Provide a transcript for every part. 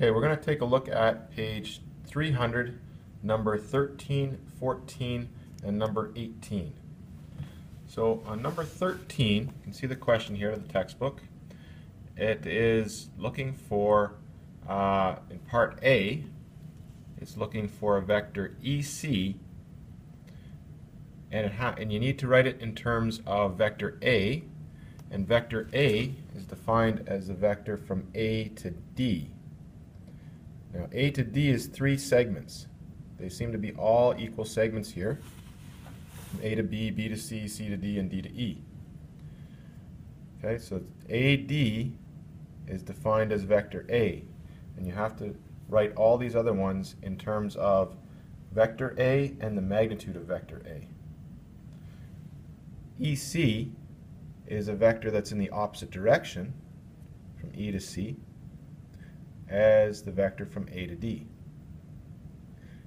Okay, we're going to take a look at page 300, number 13, 14, and number 18. So on number 13, you can see the question here in the textbook. It is looking for, in part A, it's looking for a vector EC, and you need to write it in terms of vector A, and vector A is defined as a vector from A to D. Now A to D is 3 segments. They seem to be all equal segments here, from A to B, B to C, C to D, and D to E. Okay, so AD is defined as vector A, and you have to write all these other ones in terms of vector A and the magnitude of vector A. EC is a vector that's in the opposite direction, from E to C, as the vector from A to D.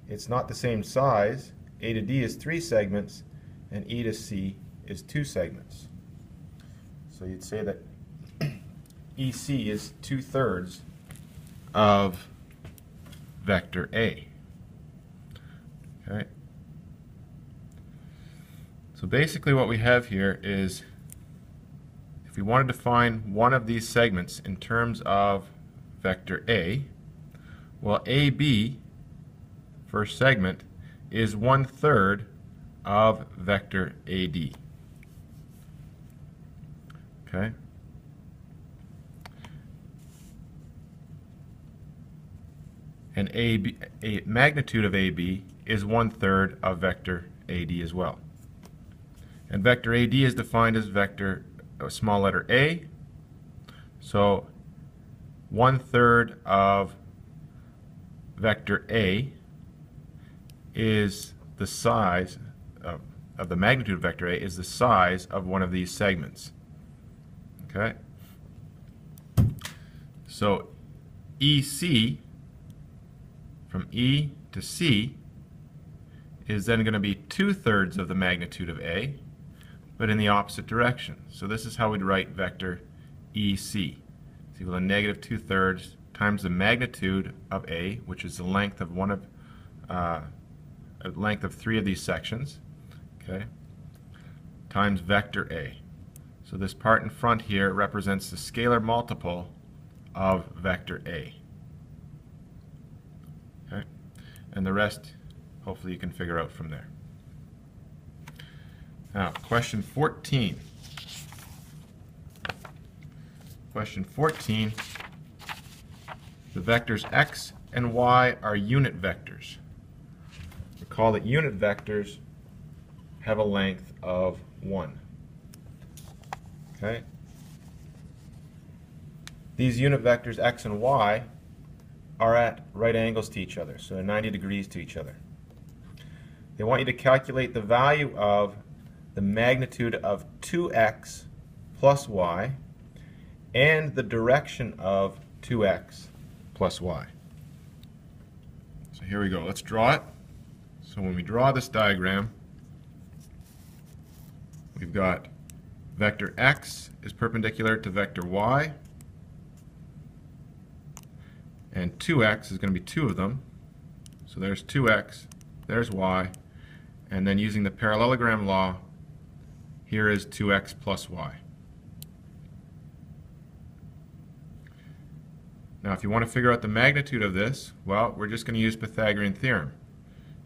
It's not the same size. A to D is 3 segments, and E to C is 2 segments. So you'd say that EC is 2/3 of vector A. Okay. So basically what we have here is, if we wanted to find one of these segments in terms of vector A, well, AB, first segment, is 1/3 of vector AD. Okay? And magnitude of AB is 1/3 of vector AD as well. And vector AD is defined as vector, small letter A. So 1/3 of vector A is the size of the magnitude of vector A is the size of one of these segments. Okay? So EC, from E to C, is then going to be 2/3 of the magnitude of A, but in the opposite direction. So this is how we'd write vector EC. It's equal to -2/3 times the magnitude of A, which is the length of length of 3 of these sections, okay, times vector A. So this part in front here represents the scalar multiple of vector A. Okay, and the rest, hopefully, you can figure out from there. Now, question 14. Question 14, the vectors x and y are unit vectors. Recall that unit vectors have a length of 1. Okay? These unit vectors x and y are at right angles to each other, so they're 90 degrees to each other. They want you to calculate the value of the magnitude of 2x plus y and the direction of 2x plus y. So here we go. Let's draw it. So when we draw this diagram, we've got vector x is perpendicular to vector y, and 2x is going to be 2 of them. So there's 2x, there's y, and then using the parallelogram law, here is 2x plus y. Now if you want to figure out the magnitude of this, well, we're just going to use Pythagorean theorem.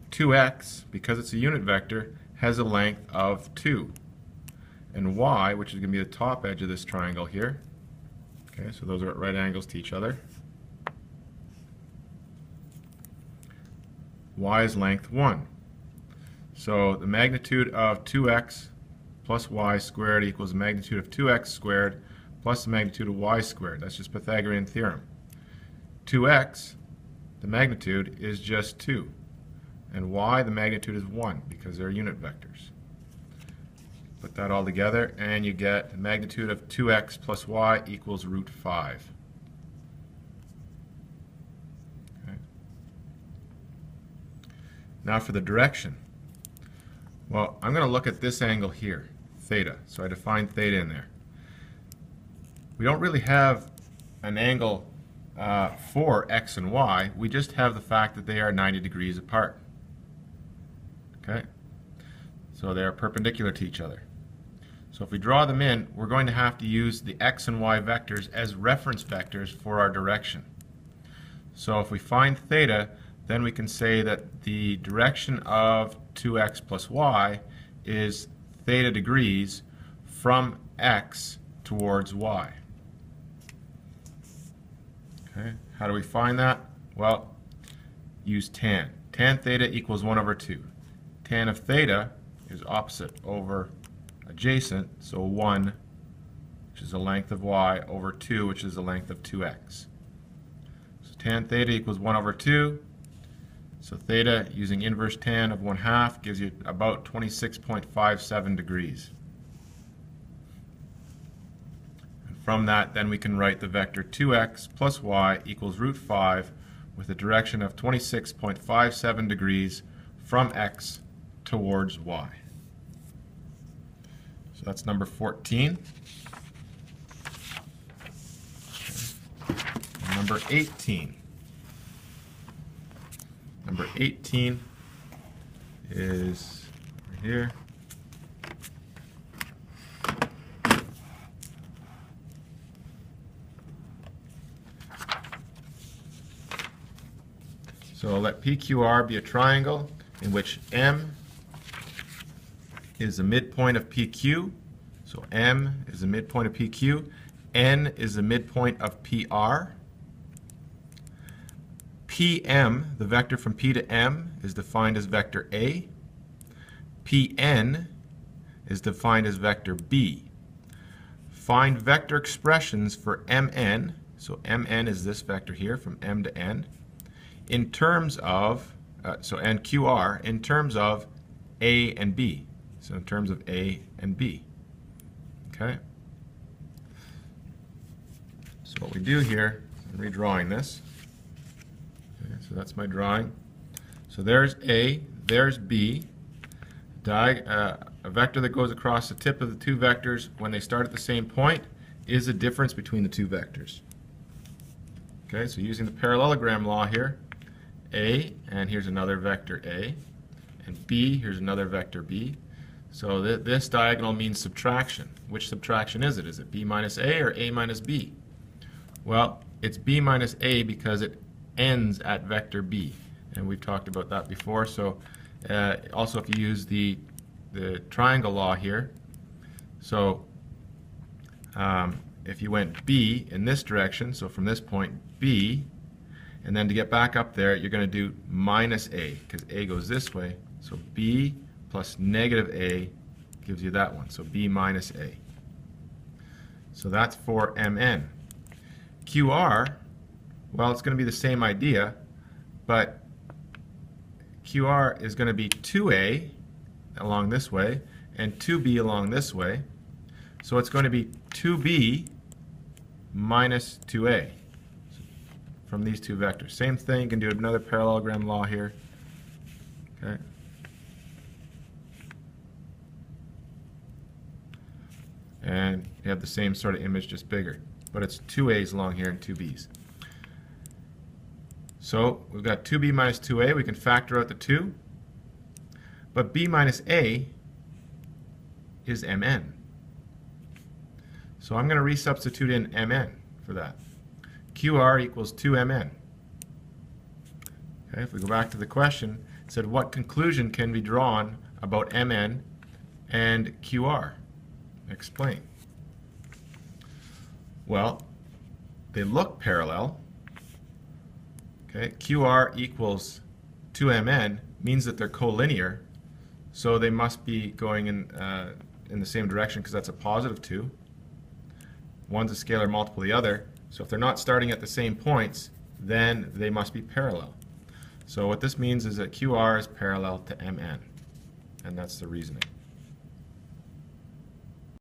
2x, because it's a unit vector, has a length of 2. And y, which is going to be the top edge of this triangle here, okay, so those are at right angles to each other, y is length 1. So the magnitude of 2x plus y squared equals the magnitude of 2x squared plus the magnitude of y squared. That's just Pythagorean theorem. 2x, the magnitude, is just 2. And y, the magnitude, is 1 because they're unit vectors. Put that all together and you get the magnitude of 2x plus y equals √5. Okay. Now for the direction. Well, I'm going to look at this angle here, theta. So I define theta in there. We don't really have an angle for x and y, we just have the fact that they are 90 degrees apart. Okay? So they are perpendicular to each other. So if we draw them in, we're going to have to use the x and y vectors as reference vectors for our direction. So if we find theta, then we can say that the direction of 2x plus y is theta degrees from x towards y. Okay, how do we find that? Well, use tan. Tan theta equals 1 over 2. Tan of theta is opposite over adjacent, so 1, which is the length of y, over 2, which is the length of 2x. So tan theta equals 1 over 2. So theta, using inverse tan of 1/2, gives you about 26.57 degrees. And from that, then we can write the vector 2x plus y equals root 5 with a direction of 26.57 degrees from x towards y. So that's number 14. Okay. Number 18. Number 18 is right here. So let PQR be a triangle in which M is the midpoint of PQ. So M is the midpoint of PQ. N is the midpoint of PR. PM, the vector from P to M, is defined as vector A. Pn is defined as vector B. Find vector expressions for Mn, so Mn is this vector here from M to N, in terms of, and QR, in terms of A and B. So in terms of A and B. Okay? So what we do here, I'm redrawing this. So that's my drawing. So there's A, there's B. A vector that goes across the tip of the two vectors when they start at the same point is the difference between the two vectors. Okay, so using the parallelogram law here, A, and here's another vector A, and B, here's another vector B. So this diagonal means subtraction. Which subtraction is it? Is it B minus A or A minus B? Well, it's B minus A because it ends at vector B, and we've talked about that before. So also if you use the triangle law here, so if you went B in this direction, so from this point B, and then to get back up there you're going to do minus A because A goes this way, so B plus negative A gives you that one, so B minus A. So that's for Mn. QR, well, it's going to be the same idea, but QR is going to be 2A along this way and 2B along this way. So it's going to be 2B minus 2A from these two vectors. Same thing, you can do another parallelogram law here. Okay. And you have the same sort of image, just bigger. But it's 2A's along here and 2B's. So we've got 2B minus 2A. We can factor out the 2. But B minus A is Mn. So I'm going to resubstitute in Mn for that. QR equals 2Mn. Okay, if we go back to the question, it said what conclusion can be drawn about Mn and QR? Explain. Well, they look parallel. Okay, QR equals 2Mn means that they're collinear, so they must be going in the same direction because that's a positive 2. One's a scalar multiple of the other, so if they're not starting at the same points, then they must be parallel. So what this means is that QR is parallel to Mn, and that's the reasoning.